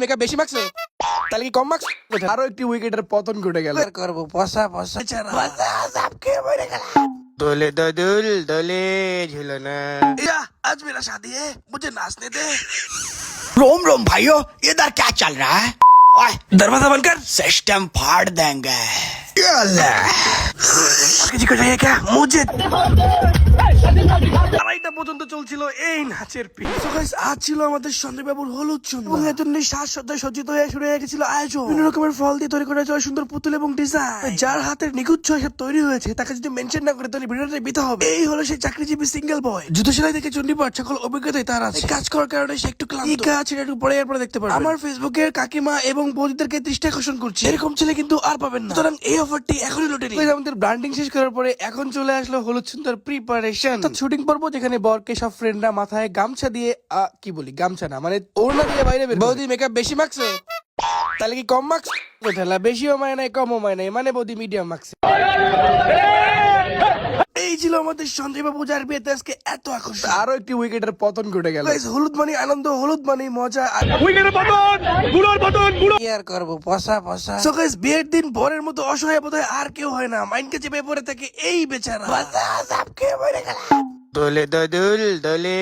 মেকা বেশি মার্কস তাহলে কি কম মার্কস আরো একটি উইকেটের পতন ঘটে গেল করবো পসা পসা सबके मरे गला दोले दोल दोले झूलना या आज मेरा शादी है मुझे नाचने दे रोम रोम भाइयों इधर क्या चल रहा है? ओए दरवाजा बंद कर सिस्टम फाड़ देंगे। किसी को चाहिए क्या मुझे আড়াইটা পর্যন্ত চলছিল এই নাচের পিচ আজ ছিল আমাদের সঞ্জয় বাবুর হলুদ চন্দন এবং এজন্য সাজসজ্জায় সজ্জিত হয়ে শুরু হয়ে গেছিল আয়োজন বিভিন্ন রকমের ফল দিয়ে তৈরি করা হয়েছে সুন্দর পুতুল এবং ডিজাইন যার হাতের নিখুঁত ছয় সব তৈরি হয়েছে তাকে যদি মেনশন না করে তাহলে ভিডিওটা বিতে হবে এই হলো সেই চাকরিজীবী সিঙ্গেল বয় জুতো সেলাই থেকে চণ্ডীপাঠ সকল অভিজ্ঞতাই তার আছে কাজ করার কারণে সে একটু ক্লান্ত এই কাজ সেটা একটু পরে এরপরে দেখতে পারবেন আমার ফেসবুকের কাকিমা এবং বৌদিদেরকে দৃষ্টি আকর্ষণ করছি এরকম ছেলে কিন্তু আর পাবেন না সুতরাং এই অফারটি এখনই লুটে নিন আমাদের ব্র্যান্ডিং শেষ করার পরে এখন চলে আসলো হলুদ সুন্দর প্রিপারেশন শুটিং পর্ব যেখানে বরকে সব ফ্রেন্ডরা মাথায় গামছা দিয়ে কি বলি গামছা না মানে ওড়না দিয়ে বাইরে বের বৌদি মেকআপ বেশি মার্কস তাহলে কি কম মার্কস তাহলে বেশিও মানে নাই কমও মানে নাই মানে বৌদি মিডিয়াম মার্কস এই ছিল আমাদের সঞ্জয় বাবু যার বিয়েতে আজকে এত আকর্ষণ আরো একটি উইকেটের পতন ঘটে গেল হলুদ মানে আনন্দ হলুদ মানে মজা উইকেটের পতন বুড়োর পতন বুড়ো কি আর করবো পসা পসা সো গাইস বিয়ের দিন বরের মতো অসহায় বোধহয় আর কেউ হয় না মাইন্ডকে চেপে পড়ে থাকে এই বেচারা सबके मरे गला দোলে দোল দোলে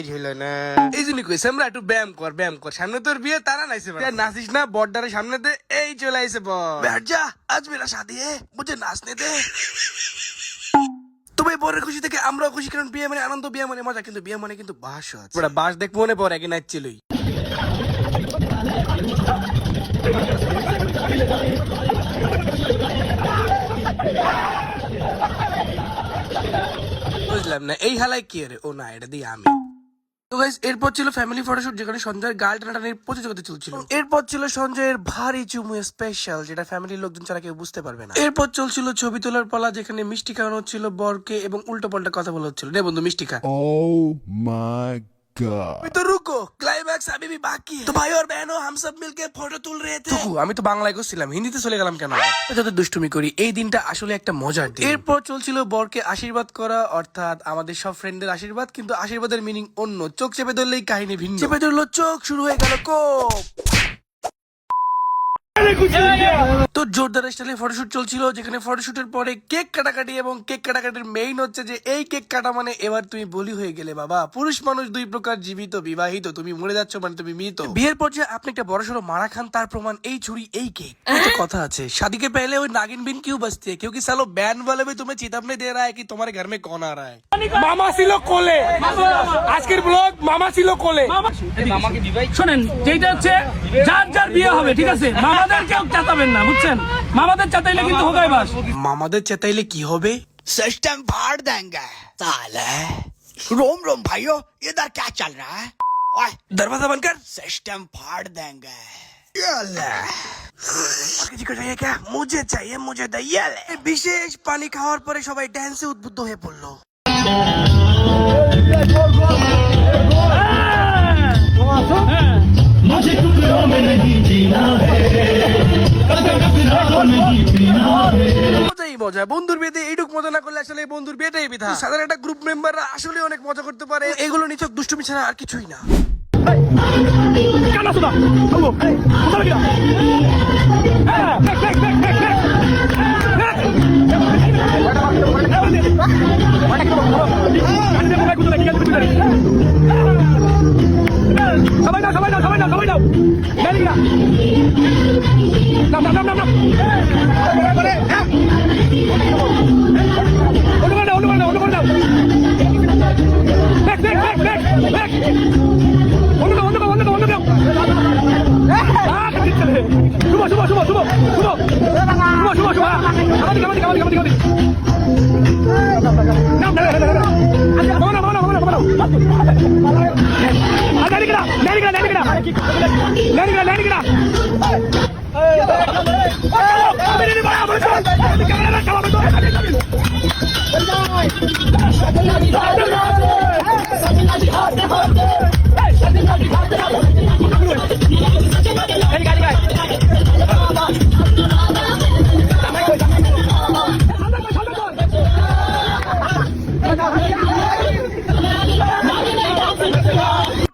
ঝুলনা এই জন্য কইছে আমরা একটু ব্যায়াম কর সামনে তোর বিয়ে তারা নাইছে নাচিস না বড়দারের সামনেতে এই চলে আইছে बैठ जा आज मेरा शादी है मुझे नाचने दे তবে বরের খুশি থেকে আমরাও খুশি কারণ বিয়ে মানে আনন্দ বিয়ে মানে মজা কিন্তু বিয়ে মানে কিন্তু বাস আছে পুরো বাস দেখবো মনে পড়ে কি নাচছিলই বুঝলাম না এই হালাই কি রে ও না এটা দিয়ে আমি তো গাইস এরপর ছিল ফ্যামিলি ফটোশুট যেখানে সঞ্জয়ের গাল টানাটানির প্রতিযোগিতা চলছিল এরপর ছিল সঞ্জয়ের ভারী চুমু স্পেশাল যেটা ফ্যামিলির লোকজন ছাড়া কেউ বুঝতে পারবে না এরপর চলছিল ছবি তোলার পালা যেখানে মিষ্টি খাওয়ানো হচ্ছিল বরকে এবং উল্টো পাল্টা কথা বলা হচ্ছিল রে বন্ধু মিষ্টি খা Oh my God. तो रुको क्लाइमैक्स अभी भी बाकी है तो भाई और बहनों हम सब मिलके फोटो তুল रहे थे আমি তো বাংলায় করছিলাম হিন্দিতে চলে গেলাম কেন যত দুষ্টুমি করি এই দিনটা আসলে একটা মজার দিন এরপর চলছিল বরকে আশীর্বাদ করা অর্থাৎ আমাদের সব ফ্রেন্ডদের আশীর্বাদ কিন্তু আশীর্বাদের মিনিং অন্য চোখ চেপে ধরলেই কাহিনী ভিন্ন চেপে ধরলো চোখ শুরু হয়ে গেল কোপ তো জোরদার স্টাইলে ফটোশুট চলছিল যেখানে ফটোশুটের পরে কেক কাটাকাটি এবং কেক কাটাকাটির মেইন হচ্ছে যে এই কেক কাটা মানে এবার তুমি বলি হয়ে গেলে বাবা পুরুষ মানুষ দুই প্রকার জীবিত বিবাহিত তুমি মরে যাচ্ছ মানে তুমি মৃত বিয়ের পর যে আপনি একটা বড়সড় মারা খান তার প্রমাণ এই ছুরি এই কেক একটা কথা আছে शादी के पहले वो नागिन बिन क्यों बजती है क्योंकि सालो बैंड वाले भी तुम्हें चेतावनी दे रहा है कि तुम्हारे घर में कौन आ रहा है মামা ছিল কোলে আজকের ব্লগ মামা ছিল কোলে শোনেন যেটা হচ্ছে যার যার বিয়ে হবে ঠিক আছে মামাদের কেউ চাতাবেন না বুঝছেন মামাদের চাতাইলে কিন্তু হোগাই বাস মামাদের চেতাইলে কি হবে सिस्टम फाड़ देंगे। साले रोम रोम भाइयों इधर क्या चल रहा है? ओए दरवाजा बंद कर सिस्टम फाड़ देंगे। किसी को चाहिए क्या मुझे चाहिए मुझे दे বিশেষ পানি খাওয়ার পরে সবাই ড্যান্সে উদ্বুদ্ধ হয়ে পড়লো মজা বন্ধুর বিয়েতে এইটুক মজা না করলে আসলে বন্ধুর বিয়েটাই বিধা সাধারণ একটা গ্রুপ মেম্বাররা আসলে অনেক মজা করতে পারে এগুলো নিছক দুষ্টুমি ছাড়া আর কিছুই না সবাই দাও সবাই দাও সবাই দাও সবাই দাও নাম নাম নাম নাম নাম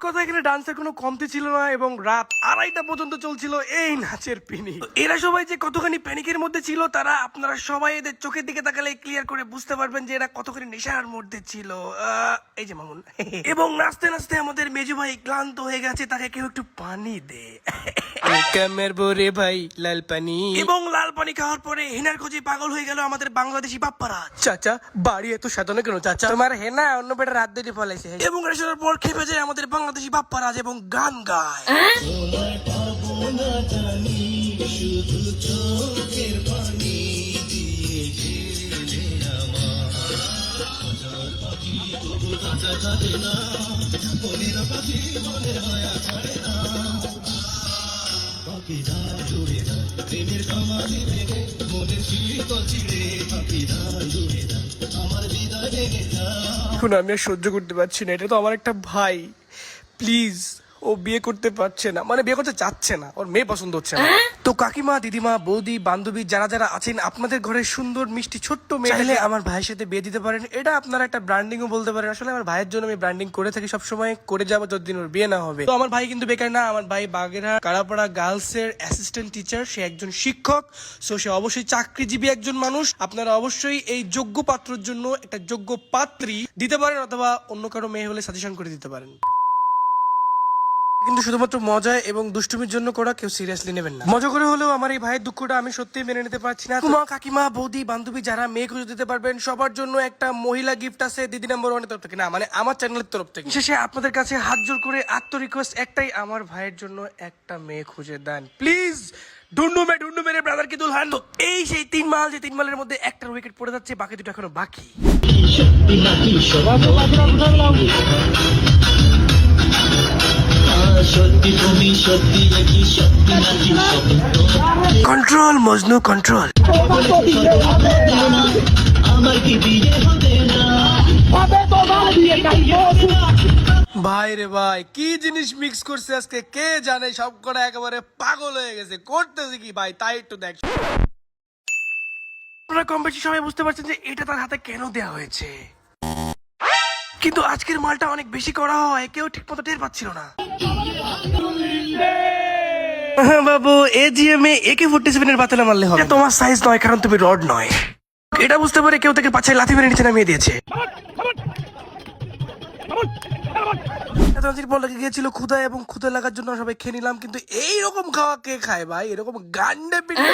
কথা এখানে ডান্সের কোনো কমতি ছিল না এবং রাত 2:30 পর্যন্ত চলছিল এই নাচের পিনি। এরা সবাই যে কতখানি প্যানিকের মধ্যে ছিল তারা আপনারা সবাই এদের চোখের দিকে তাকালে ক্লিয়ার করে বুঝতে পারবেন যে এরা কতখানি নেশার মধ্যে ছিল। এই যে মামুন এবং নাচতে নাচতে আমাদের মেজু ভাই ক্লান্ত হয়ে গেছে, তাকে কেউ একটু পানি দে। কামের বোরে ভাই লাল পানি। এবং লাল পানি খাওয়ার পরে হেনার খোঁজে পাগল হয়ে গেল আমাদের বাংলাদেশি বাপ্পারা। চাচা বাড়ি এত সাজানো কেন চাচা? তোমার হেনা অন্য বেটা রাত ধরে ফলাইছে। এবং রেশনের পর খেপে যায় আমাদের বাংলাদেশি বাপ্পারাজ এবং গান গায়। এখন আমি আর সহ্য করতে পারছি না, এটা তো আমার একটা ভাই, প্লিজ ও বিয়ে করতে পারছে না, মানে বিয়ে করতে চাচ্ছে না, ওর মেয়ে পছন্দ হচ্ছে না। তো কাকিমা, দিদিমা, বৌদি, বান্ধবী যারা যারা আছেন আপনাদের ঘরে সুন্দর মিষ্টি ছোট্ট মেয়ে চাইলে আমার ভাইয়ের সাথে বিয়ে দিতে পারেন। এটা আপনারা একটা ব্র্যান্ডিং ও বলতে পারেন। আসলে আমার ভাইয়ের জন্য আমি ব্র্যান্ডিং করে থাকি সবসময়, করে যাবো যতদিন ওর বিয়ে না হবে। তো আমার ভাই কিন্তু বেকার না, আমার ভাই বাগেরহাট কাড়াপাড়া গার্লস এর অ্যাসিস্ট্যান্ট টিচার, সে একজন শিক্ষক, সো সে অবশ্যই চাকরিজীবী একজন মানুষ। আপনারা অবশ্যই এই যোগ্য পাত্রের জন্য একটা যোগ্য পাত্রী দিতে পারেন, অথবা অন্য কারো মেয়ে হলে সাজেশন করে দিতে পারেন। কিন্তু শুধুমাত্র মজা এবং দুষ্টুমির জন্য করা, কেউ সিরিয়াসলি নেবেন না। মজা করে হলেও আমার এই ভাইয়ের দুঃখটা আমি সত্যি মেনে নিতে পারছি না। তোমার কাকিমা, বৌদি, বান্ধবী যারা মেয়ে খুঁজে দিতে পারবেন সবার জন্য একটা মহিলা গিফট আছে দিদি নাম্বার 1 এর তরফ থেকে, না মানে আমার চ্যানেলের তরফ থেকে। শেষে আপনাদের কাছে হাত জোর করে আত্ম রিকোয়েস্ট একটাই, আমার ভাইয়ের জন্য একটা মেয়ে খুঁজে দেন প্লিজ। ঢুন্ডু মেরে ব্রাদার কি দুলহান। তো এই সেই 3 মাল, যে 3 মালের মধ্যে একটার উইকেট পড়ে যাচ্ছে, বাকি দুটো এখনো বাকি। Control Majnu control. ভাই রে ভাই, কি জিনিস মিক্স করছে আজকে কে জানে, সব কটা একেবারে পাগল হয়ে গেছে। করতেছে কি ভাই তাই একটু দেখ। আপনারা কম বেশি সবাই বুঝতে পারছেন যে এটা তার হাতে কেন দেওয়া হয়েছে, কিন্তু আজকের মালটা অনেক বেশি করা হয়, কেউ ঠিক মতো টের পাচ্ছিল না। বাবু AGM এ AK-47 এর বাতিলা মারলে হবে, তোমার সাইজ নয় কারণ তুমি রড নয়। এটা বুঝতে পারে কেউ তাকে পাছায় লাথি মেরে নিচে নামিয়ে দিয়েছে। গিয়েছিল ক্ষুধা, এবং ক্ষুধা লাগার জন্য সবাই খেয়ে নিলাম, কিন্তু এইরকম খাওয়া কে খায় ভাই? এরকম গান্ডে পিঠে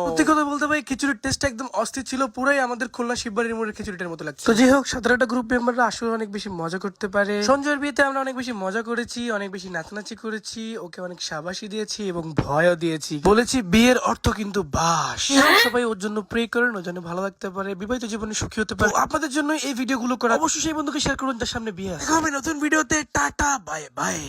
সত্যি কথা বলতে ভাই, খিচুড়ির টেস্ট একদম অস্থির ছিল, পুরাই আমাদের খুলনা শিববাড়ির মোড়ের খিচুড়িটার মতো লাগছে। তো যাই হোক, 17টা গ্রুপ মেম্বাররা আসলে অনেক বেশি মজা করতে পারে। সঞ্জয়ের বিয়েতে আমরা অনেক বেশি মজা করেছি, অনেক বেশি নাচানাচি করেছি, ওকে অনেক শাবাশি দিয়েছি এবং ভয়ও দিয়েছি, বলেছি বিয়ের অর্থ কিন্তু বাস। সবাই ওর জন্য প্রে করেন, ওর জন্য ভালো লাগতে পারে, বিবাহিত জীবনে সুখী হতে পারে। আপনাদের জন্য এই ভিডিওগুলো করা, অবশ্যই সেই বন্ধুকে শেয়ার করুন যার সামনে বিয়ে আছে। দেখা হবে নতুন ভিডিওতে, টাটা বাই বাই।